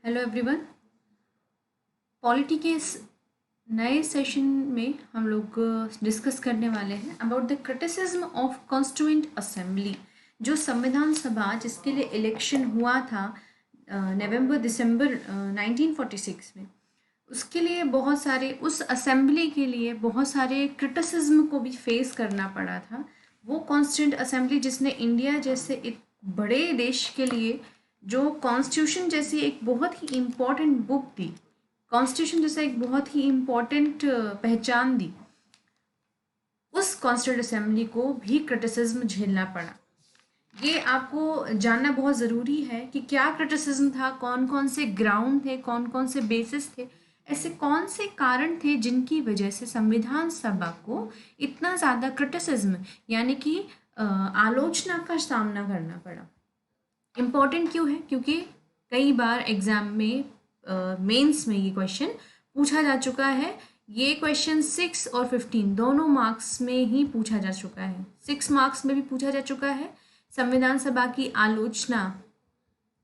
Hello everyone. Polity के इस नए सेशन में हम लोग डिस्कस करने वाले हैं about the criticism of constituent assembly. जो संविधान सभा जिसके लिए इलेक्शन हुआ था नवंबर दिसंबर 1946 में, उसके लिए बहुत सारे उस असेंबली के लिए बहुत सारे क्रिटिसिज्म को भी फेस करना पड़ा था। वो कॉन्स्टिट्यूएंट असेंबली जिसने इंडिया जैसे एक बड़े देश के लिए जो कॉन्स्टिट्यूशन जैसी एक बहुत ही इम्पॉर्टेंट बुक दी, कॉन्स्टिट्यूशन जैसा एक बहुत ही इम्पॉर्टेंट पहचान दी, उस कॉन्स्टिट्यूंट असेंबली को भी क्रिटिसिज्म झेलना पड़ा। ये आपको जानना बहुत ज़रूरी है कि क्या क्रिटिसिज्म था, कौन कौन से ग्राउंड थे, कौन कौन से बेसिस थे, ऐसे कौन से कारण थे जिनकी वजह से संविधान सभा को इतना ज़्यादा क्रिटिसिज्म यानी कि आलोचना का सामना करना पड़ा। इम्पॉर्टेंट क्यों है? क्योंकि कई बार एग्जाम में मेंस में ये क्वेश्चन पूछा जा चुका है। ये क्वेश्चन 6 और 15 दोनों मार्क्स में ही पूछा जा चुका है। 6 मार्क्स में भी पूछा जा चुका है। संविधान सभा की आलोचना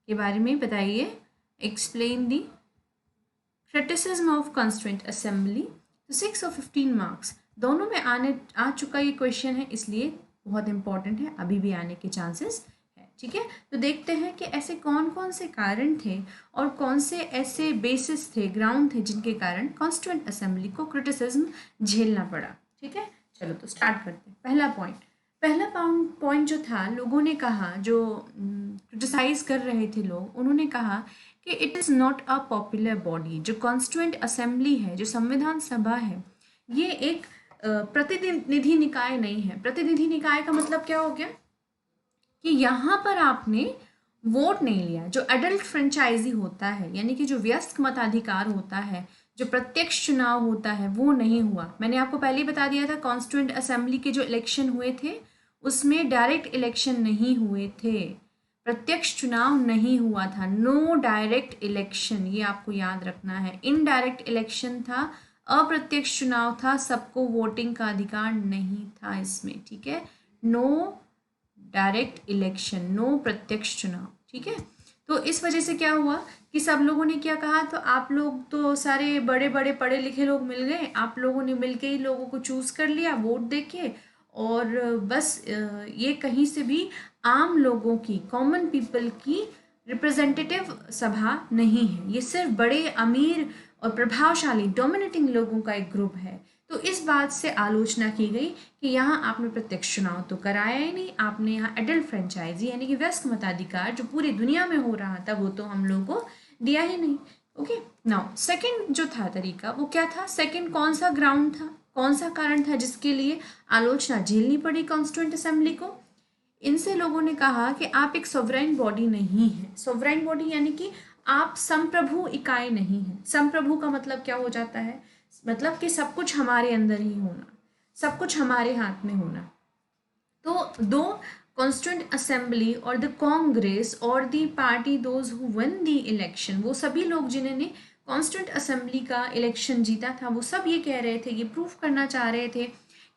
के बारे में बताइए, explain the criticism of constituent assembly. तो 6 और 15 मार्क्स दोनों में आ चुका ये क्वेश्चन है, इसलिए बहुत इंपॉर्टेंट है, अभी भी आने के चांसेस है। ठीक है, तो देखते हैं कि ऐसे कौन कौन से कारण थे और कौन से ऐसे बेसिस थे, ग्राउंड थे जिनके कारण कॉन्स्टिट्यूएंट असेंबली को क्रिटिसिज्म झेलना पड़ा। ठीक है, चलो तो स्टार्ट करते हैं। पहला पॉइंट जो था, लोगों ने कहा, जो क्रिटिसाइज कर रहे थे लोग, उन्होंने कहा कि it is not a popular body. जो कॉन्स्टिट्यूएंट असेंबली है, जो संविधान सभा है, ये एक प्रतिनिधि निकाय नहीं है। प्रतिनिधि निकाय का मतलब क्या हो गया कि यहाँ पर आपने वोट नहीं लिया। जो एडल्ट फ्रेंचाइजी होता है, यानी कि जो व्यस्क मताधिकार होता है, जो प्रत्यक्ष चुनाव होता है, वो नहीं हुआ। मैंने आपको पहले ही बता दिया था, कॉन्स्टिट्यूएंट असेंबली के जो इलेक्शन हुए थे उसमें डायरेक्ट इलेक्शन नहीं हुए थे, प्रत्यक्ष चुनाव नहीं हुआ था। नो डायरेक्ट इलेक्शन, ये आपको याद रखना है। इनडायरेक्ट इलेक्शन था, अप्रत्यक्ष चुनाव था, सबको वोटिंग का अधिकार नहीं था इसमें। ठीक है, नो डायरेक्ट इलेक्शन, नो प्रत्यक्ष चुनाव। ठीक है, तो इस वजह से क्या हुआ कि सब लोगों ने क्या कहा, तो आप लोग तो सारे बड़े बड़े पढ़े लिखे लोग मिल गए, आप लोगों ने मिलके ही लोगों को चूज कर लिया वोट देके, और बस ये कहीं से भी आम लोगों की, कॉमन पीपल की रिप्रेजेंटेटिव सभा नहीं है। ये सिर्फ बड़े अमीर और प्रभावशाली डोमिनेटिंग लोगों का एक ग्रुप है। तो इस बात से आलोचना की गई कि यहाँ आपने प्रत्यक्ष चुनाव तो कराया ही नहीं, आपने यहाँ एडल्ट फ्रेंचाइजी यानी कि व्यस्क मताधिकार जो पूरी दुनिया में हो रहा था वो तो हम लोगों को दिया ही नहीं। ओके, नाउ सेकंड जो था तरीका, वो क्या था? सेकंड कौन सा ग्राउंड था, कौन सा कारण था जिसके लिए आलोचना झेलनी पड़ी कॉन्स्टिट्यूएंट असेंबली को? इनसे लोगों ने कहा कि आप एक सोवरेन बॉडी नहीं है। सोवरेन बॉडी यानी कि आप संप्रभु इकाई नहीं है। संप्रभु का मतलब क्या हो जाता है? मतलब कि सब कुछ हमारे अंदर ही होना, सब कुछ हमारे हाथ में होना। तो दो, कॉन्स्टिट्यूएंट असेंबली और द कांग्रेस और the party those who one the election, वो सभी लोग जिन्होंने कॉन्स्टिट्यूएंट असेंबली का इलेक्शन जीता था, वो सब ये कह रहे थे, ये प्रूफ करना चाह रहे थे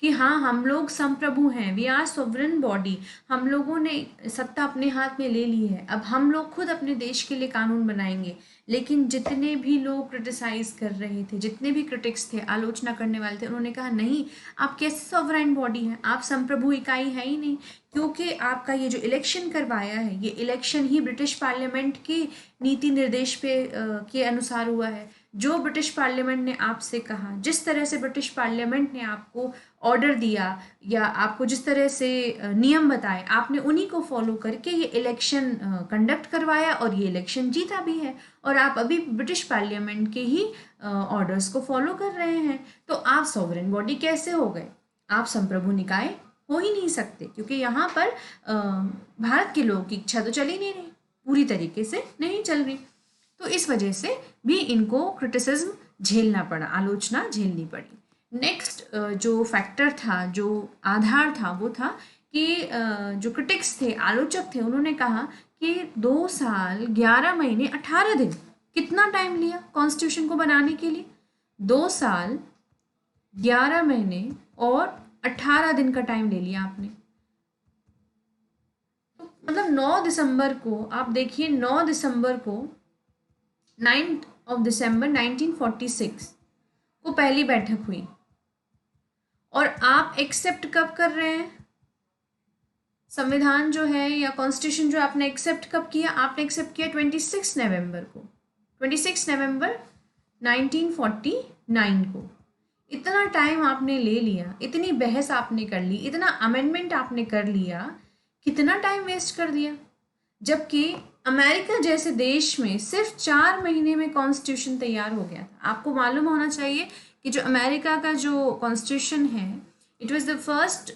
कि हाँ, हम लोग संप्रभु हैं, वी आर सोवरेन बॉडी, हम लोगों ने सत्ता अपने हाथ में ले ली है, अब हम लोग खुद अपने देश के लिए कानून बनाएंगे। लेकिन जितने भी लोग क्रिटिसाइज कर रहे थे, जितने भी क्रिटिक्स थे, आलोचना करने वाले थे, उन्होंने कहा नहीं, आप कैसे सोवरेन बॉडी हैं, आप संप्रभु इकाई है ही नहीं, क्योंकि आपका ये जो इलेक्शन करवाया है, ये इलेक्शन ही ब्रिटिश पार्लियामेंट की नीति निर्देश के अनुसार हुआ है। जो ब्रिटिश पार्लियामेंट ने आपसे कहा, जिस तरह से ब्रिटिश पार्लियामेंट ने आपको ऑर्डर दिया या आपको जिस तरह से नियम बताए, आपने उन्हीं को फॉलो करके ये इलेक्शन कंडक्ट करवाया और ये इलेक्शन जीता भी है, और आप अभी ब्रिटिश पार्लियामेंट के ही ऑर्डर्स को फॉलो कर रहे हैं। तो आप सॉवरेन बॉडी कैसे हो गए? आप संप्रभु निकाय हो ही नहीं सकते, क्योंकि यहाँ पर भारत के लोगों की इच्छा तो चल ही नहीं रही, पूरी तरीके से नहीं चल रही। तो इस वजह से भी इनको क्रिटिसिज्म झेलना पड़ा, आलोचना झेलनी पड़ी। नेक्स्ट जो फैक्टर था, जो आधार था, वो था कि जो क्रिटिक्स थे, आलोचक थे, उन्होंने कहा कि 2 साल 11 महीने 18 दिन, कितना टाइम लिया कॉन्स्टिट्यूशन को बनाने के लिए? 2 साल 11 महीने और 18 दिन का टाइम ले लिया आपने। तो मतलब 9 दिसंबर को, आप देखिए 9 दिसंबर को 9 दिसंबर 1946 को पहली बैठक हुई। और आप एक्सेप्ट कब कर रहे हैं संविधान जो है या कॉन्स्टिट्यूशन जो आपने एक्सेप्ट कब किया? आपने एक्सेप्ट किया 26 नवंबर को, 26 नवंबर 1949 को। इतना टाइम आपने ले लिया, इतनी बहस आपने कर ली, इतना अमेंडमेंट आपने कर लिया, कितना टाइम वेस्ट कर दिया। जबकि अमेरिका जैसे देश में सिर्फ 4 महीने में कॉन्स्टिट्यूशन तैयार हो गया था। आपको मालूम होना चाहिए कि जो अमेरिका का जो कॉन्स्टिट्यूशन है, it was the first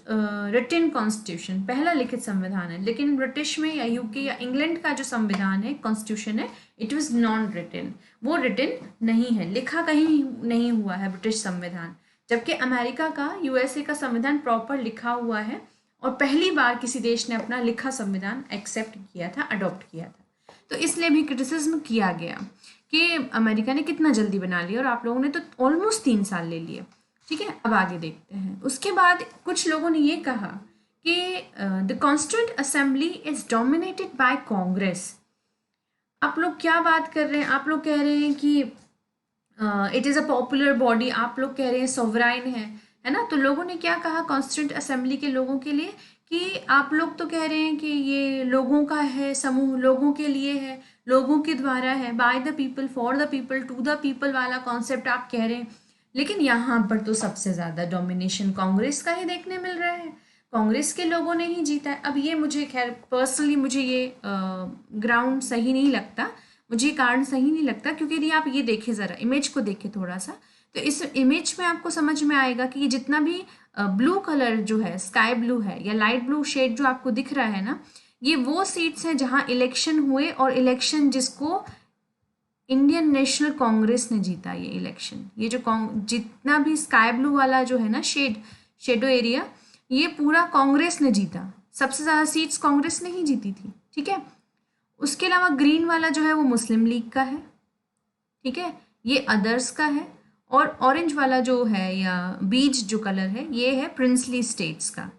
written constitution, पहला लिखित संविधान है। लेकिन ब्रिटिश में या यूके या इंग्लैंड का जो संविधान है, कॉन्स्टिट्यूशन है, इट वॉज नॉन रिटन, वो रिटन नहीं है, लिखा कहीं नहीं हुआ है ब्रिटिश संविधान। जबकि अमेरिका का, यूएसए का संविधान प्रॉपर लिखा हुआ है और पहली बार किसी देश ने अपना लिखा संविधान एक्सेप्ट किया था, अडॉप्ट किया था। तो इसलिए भी क्रिटिसिज्म किया गया कि अमेरिका ने कितना जल्दी बना लिया और आप लोगों ने तो ऑलमोस्ट 3 साल ले लिए। ठीक है, अब आगे देखते हैं। उसके बाद कुछ लोगों ने ये कहा कि the constituent assembly is dominated by Congress. आप लोग क्या बात कर रहे हैं? आप लोग कह रहे हैं कि it is a popular body, आप लोग कह रहे हैं सोवराइन है ना। तो लोगों ने क्या कहा कॉन्स्टिट्यूएंट असेंबली के लोगों के लिए कि आप लोग तो कह रहे हैं कि ये लोगों का है, समूह लोगों के लिए है, लोगों के द्वारा है, by the people, for the people, to the people वाला कॉन्सेप्ट आप कह रहे हैं। लेकिन यहाँ पर तो सबसे ज़्यादा डोमिनेशन कांग्रेस का ही देखने मिल रहा है, कांग्रेस के लोगों ने ही जीता है। अब ये मुझे, खैर पर्सनली मुझे ये ग्राउंड सही नहीं लगता, मुझे ये कारण सही नहीं लगता, क्योंकि यदि आप ये देखें, ज़रा इमेज को देखें थोड़ा सा, तो इस इमेज में आपको समझ में आएगा कि ये जितना भी ब्लू कलर जो है, स्काई ब्लू है या लाइट ब्लू शेड जो आपको दिख रहा है ना, ये वो सीट्स हैं जहाँ इलेक्शन हुए और इलेक्शन जिसको इंडियन नेशनल कांग्रेस ने जीता ये इलेक्शन। ये जो जितना भी स्काई ब्लू वाला जो है ना शेडो एरिया, ये पूरा कांग्रेस ने जीता। सबसे ज़्यादा सीट्स कांग्रेस ने ही जीती थी। ठीक है, उसके अलावा ग्रीन वाला जो है वो मुस्लिम लीग का है। ठीक है, ये अदर्स का है। और ऑरेंज वाला जो है या बीज जो कलर है, ये है प्रिंसली स्टेट्स का।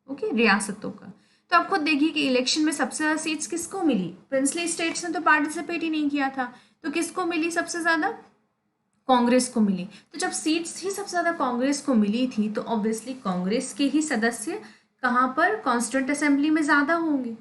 ओके, रियासतों का। तो आप खुद देखिए कि इलेक्शन में सबसे ज़्यादा सीट्स किसको मिली? प्रिंसली स्टेट्स ने तो पार्टिसिपेट ही नहीं किया था, तो किसको मिली सबसे ज़्यादा? कांग्रेस को मिली। तो जब सीट्स ही सबसे ज़्यादा कांग्रेस को मिली थी, तो ऑब्वियसली कांग्रेस के ही सदस्य कहाँ पर? कॉन्स्टिट्यूएंट असेंबली में ज़्यादा होंगे।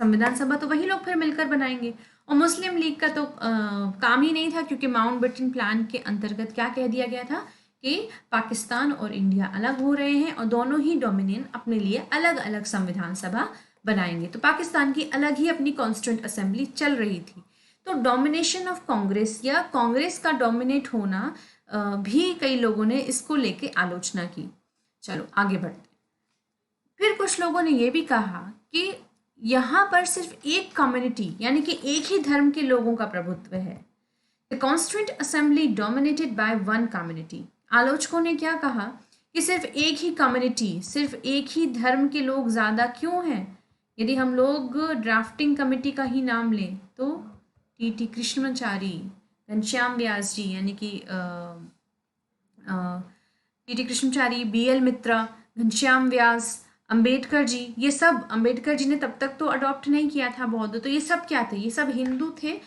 संविधान सभा तो वही लोग फिर मिलकर बनाएंगे। और मुस्लिम लीग का तो काम ही नहीं था, क्योंकि माउंटबेटन प्लान के अंतर्गत क्या कह दिया गया था कि पाकिस्तान और इंडिया अलग हो रहे हैं और दोनों ही डोमिनियन अपने लिए अलग अलग संविधान सभा बनाएंगे। तो पाकिस्तान की अलग ही अपनी कॉन्स्टिट्यूएंट असेंबली चल रही थी। तो डोमिनेशन ऑफ कांग्रेस या कांग्रेस का डोमिनेट होना भी कई लोगों ने इसको लेके आलोचना की। चलो आगे बढ़ते। फिर कुछ लोगों ने ये भी कहा कि यहाँ पर सिर्फ एक कम्युनिटी यानी कि एक ही धर्म के लोगों का प्रभुत्व है। The constituent assembly dominated by one community. आलोचकों ने क्या कहा कि सिर्फ एक ही कम्युनिटी, सिर्फ एक ही धर्म के लोग ज़्यादा क्यों हैं? यदि हम लोग ड्राफ्टिंग कमेटी का ही नाम लें तो टी कृष्णमाचारी, घनश्याम व्यास जी यानी कि टी कृष्णमाचारी, BL मित्रा, घनश्याम व्यास, अंबेडकर जी, ये सब, अंबेडकर जी ने तब तक तो अडॉप्ट नहीं किया था बौद्ध, तो ये सब क्या थे? ये सब हिंदू थे।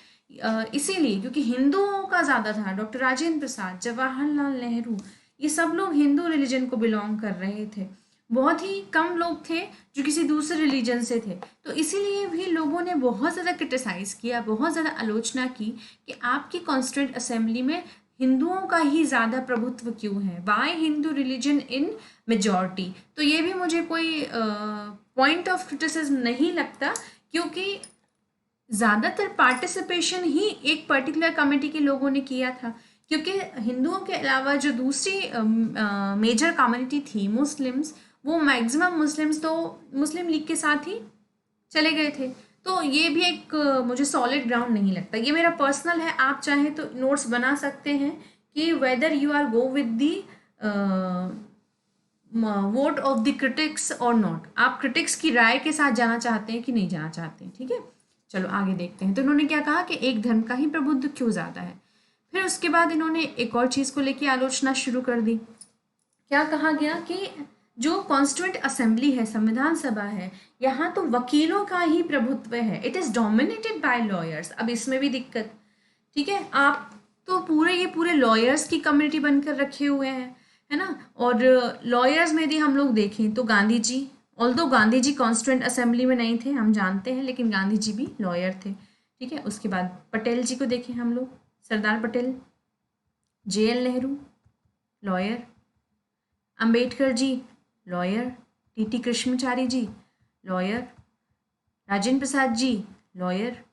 इसीलिए क्योंकि हिंदुओं का ज़्यादा था। डॉक्टर राजेंद्र प्रसाद, जवाहरलाल नेहरू, ये सब लोग हिंदू रिलीजन को बिलोंग कर रहे थे। बहुत ही कम लोग थे जो किसी दूसरे रिलीजन से थे। तो इसीलिए भी लोगों ने बहुत ज़्यादा क्रिटिसाइज़ किया, बहुत ज़्यादा आलोचना की कि आपकी कॉन्स्टिट्यूएंट असेंबली में हिंदुओं का ही ज़्यादा प्रभुत्व क्यों है? Why Hindu religion in majority? तो ये भी मुझे कोई पॉइंट ऑफ क्रिटिसिज्म नहीं लगता, क्योंकि ज़्यादातर पार्टिसिपेशन ही एक पर्टिकुलर कमेटी के लोगों ने किया था। क्योंकि हिंदुओं के अलावा जो दूसरी मेजर कम्युनिटी थी मुस्लिम्स, वो मैक्सिमम मुस्लिम्स तो मुस्लिम लीग के साथ ही चले गए थे। तो ये भी एक मुझे सॉलिड ग्राउंड नहीं लगता। ये मेरा पर्सनल है, आप चाहें तो नोट्स बना सकते हैं कि whether you are go with the vote of the critics और नॉट। आप क्रिटिक्स की राय के साथ जाना चाहते हैं कि नहीं जाना चाहते हैं। ठीक है, चलो आगे देखते हैं। तो इन्होंने क्या कहा कि एक धर्म का ही प्रभुत्व क्यों ज़्यादा है। फिर उसके बाद इन्होंने एक और चीज़ को लेकर आलोचना शुरू कर दी। क्या कहा गया कि जो कॉन्स्टिट्यूएंट असेंबली है, संविधान सभा है, यहाँ तो वकीलों का ही प्रभुत्व है। It is dominated by lawyers. अब इसमें भी दिक्कत। ठीक है, आप तो पूरे लॉयर्स की कम्युनिटी बनकर रखे हुए हैं, है ना। और लॉयर्स में यदि हम लोग देखें तो Gandhi ji, although Gandhi ji constituent assembly में नहीं थे, हम जानते हैं, लेकिन गांधी जी भी लॉयर थे। ठीक है, उसके बाद पटेल जी को देखें हम लोग, Sardar Patel, JL Nehru lawyer, Ambedkar ji lawyer, TT Krishnamachari जी लॉयर, राजेंद्र प्रसाद जी लॉयर।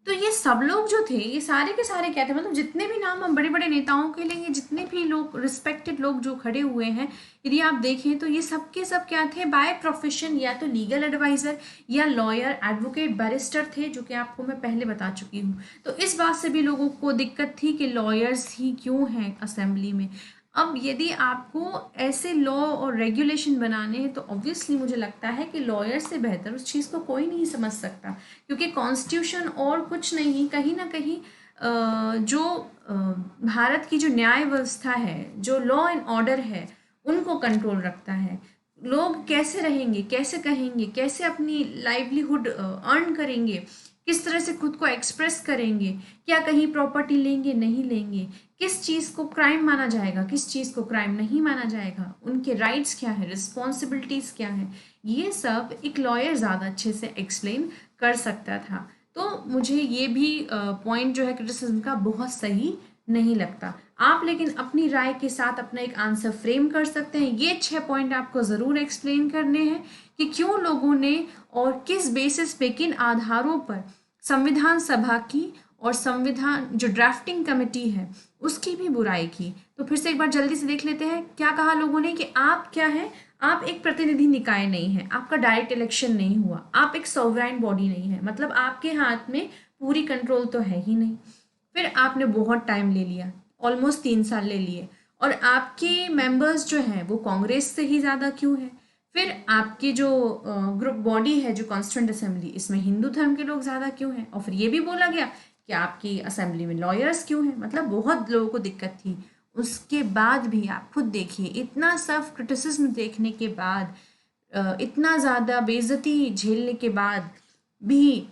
तो ये सब लोग जो थे, ये सारे के सारे क्या थे, मतलब जितने भी नाम हम बड़े बड़े नेताओं के लेंगे, जितने भी लोग रिस्पेक्टेड लोग जो खड़े हुए हैं, यदि आप देखें तो ये सब के सब क्या थे, बाय प्रोफेशन या तो लीगल एडवाइज़र या लॉयर, एडवोकेट, बैरिस्टर थे, जो कि आपको मैं पहले बता चुकी हूँ। तो इस बात से भी लोगों को दिक्कत थी कि लॉयर्स ही क्यों हैं असेंबली में। अब यदि आपको ऐसे लॉ और रेगुलेशन बनाने हैं तो ऑब्वियसली मुझे लगता है कि लॉयर से बेहतर उस चीज़ को कोई नहीं समझ सकता, क्योंकि कॉन्स्टिट्यूशन और कुछ नहीं, कहीं ना कहीं जो भारत की जो न्याय व्यवस्था है, जो लॉ एंड ऑर्डर है, उनको कंट्रोल रखता है। लोग कैसे रहेंगे, कैसे कहेंगे, कैसे अपनी लाइवलीहुड अर्न करेंगे, किस तरह से खुद को एक्सप्रेस करेंगे, क्या कहीं प्रॉपर्टी लेंगे नहीं लेंगे, किस चीज़ को क्राइम माना जाएगा, किस चीज़ को क्राइम नहीं माना जाएगा, उनके राइट्स क्या है, रिस्पॉन्सिबिलिटीज़ क्या है, ये सब एक लॉयर ज़्यादा अच्छे से एक्सप्लेन कर सकता था। तो मुझे ये भी पॉइंट जो है क्रिटिसिज्म का बहुत सही नहीं लगता। आप लेकिन अपनी राय के साथ अपना एक आंसर फ्रेम कर सकते हैं। ये 6 पॉइंट आपको ज़रूर एक्सप्लेन करने हैं कि क्यों लोगों ने और किस बेसिस पे, किन आधारों पर संविधान सभा की और संविधान जो ड्राफ्टिंग कमेटी है उसकी भी बुराई की। तो फिर से एक बार जल्दी से देख लेते हैं क्या कहा लोगों ने, कि आप क्या है, आप एक प्रतिनिधि निकाय नहीं है, आपका डायरेक्ट इलेक्शन नहीं हुआ, आप एक सॉवरेन बॉडी नहीं है, मतलब आपके हाथ में पूरी कंट्रोल तो है ही नहीं। फिर आपने बहुत टाइम ले लिया, ऑलमोस्ट 3 साल ले लिए, और आपके मेंबर्स जो हैं वो कांग्रेस से ही ज़्यादा क्यों है। फिर आपकी जो ग्रुप बॉडी है, जो कॉन्स्टिट्यूएंट असेंबली, इसमें हिंदू धर्म के लोग ज़्यादा क्यों हैं। और फिर ये भी बोला गया कि आपकी असेंबली में लॉयर्स क्यों हैं, मतलब बहुत लोगों को दिक्कत थी। उसके बाद भी आप खुद देखिए, इतना सख्त क्रिटिसिज्म देखने के बाद, इतना ज़्यादा बेइज्जती झेलने के बाद भी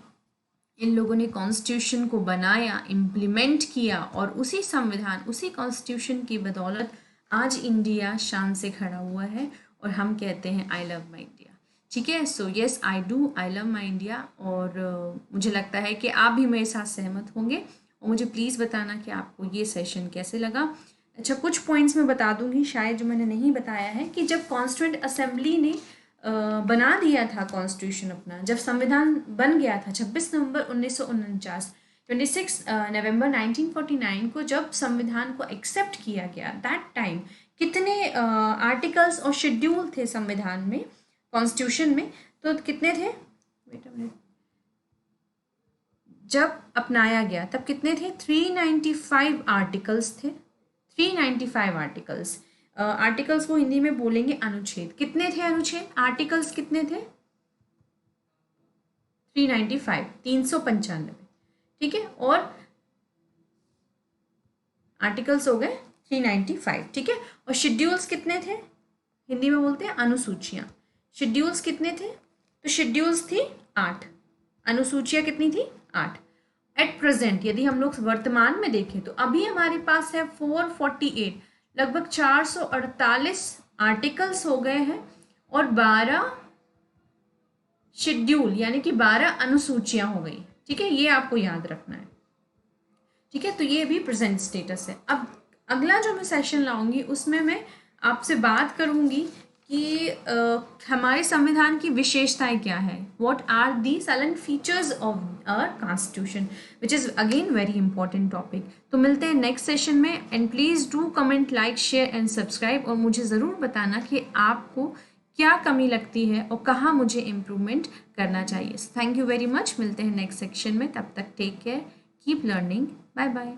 इन लोगों ने कॉन्स्टिट्यूशन को बनाया, इम्प्लीमेंट किया, और उसी संविधान, उसी कॉन्स्टिट्यूशन की बदौलत आज इंडिया शान से खड़ा हुआ है, और हम कहते हैं आई लव माई इंडिया। ठीक है, so yes I do, I love my India. और मुझे लगता है कि आप भी मेरे साथ सहमत होंगे, और मुझे प्लीज़ बताना कि आपको ये सेशन कैसे लगा। अच्छा, कुछ पॉइंट्स मैं बता दूंगी शायद जो मैंने नहीं बताया है, कि जब कॉन्स्टिट्यूएंट असेंबली ने बना दिया था कॉन्स्टिट्यूशन अपना, जब संविधान बन गया था 26 नवंबर 1949, 26 नवंबर 1949 को जब संविधान को एक्सेप्ट किया गया, दैट टाइम कितने आर्टिकल्स और शेड्यूल थे संविधान में, कॉन्स्टिट्यूशन में, तो कितने थे, वेट अ मिनट, जब अपनाया गया तब कितने थे, 395 आर्टिकल्स थे, 395 आर्टिकल्स। आर्टिकल्स को हिंदी में बोलेंगे अनुच्छेद। कितने थे अनुच्छेद, आर्टिकल्स कितने थे, 395, 395। ठीक है, और आर्टिकल्स हो गए 395। ठीक है, और शेड्यूल्स कितने थे, हिंदी में बोलते हैं अनुसूचियां। शेड्यूल्स कितने थे, तो शेड्यूल्स थी 8, अनुसूचियां कितनी थी, 8। एट प्रेजेंट यदि हम लोग वर्तमान में देखें तो अभी हमारे पास है 448, लगभग 448 आर्टिकल्स हो गए हैं, और 12 शेड्यूल यानी कि 12 अनुसूचियां हो गई। ठीक है, ये आपको याद रखना है। ठीक है, तो ये भी प्रेजेंट स्टेटस है। अब अगला जो मैं सेशन लाऊंगी उसमें मैं आपसे बात करूंगी कि हमारे संविधान की विशेषताएं क्या है, what are the silent features of our constitution, which is again very important topic. तो मिलते हैं नेक्स्ट सेशन में, and please do comment, like, share and subscribe, और मुझे ज़रूर बताना कि आपको क्या कमी लगती है और कहाँ मुझे इम्प्रूवमेंट करना चाहिए। थैंक यू वेरी मच, मिलते हैं नेक्स्ट सेक्शन में, तब तक take care, keep learning, bye bye.